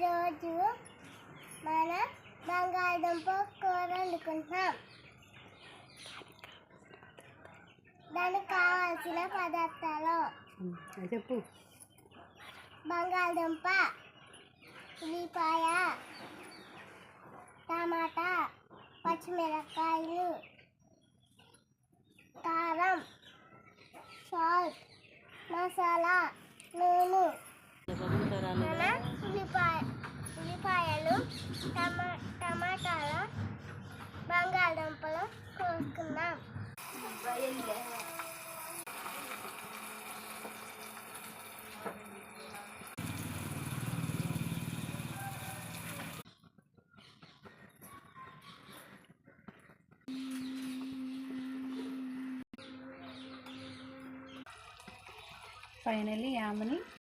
ఈరోజు మన బంగాళదుంప కూర వండుకుంటున్నాం. దానికి కావాల్సిన పదార్థాలు చెప్పు. బంగాళదుంప, ఉల్లిపాయ, టమాటా, పచ్చిమిరపకాయలు, కారం, సాల్ట్, మసాలా, నూనె. ఉల్లిపాయలు, టమాటాలు, బంగాళదుంపలు కోసుకుందాం. ఫైనల్లీ ఆమెని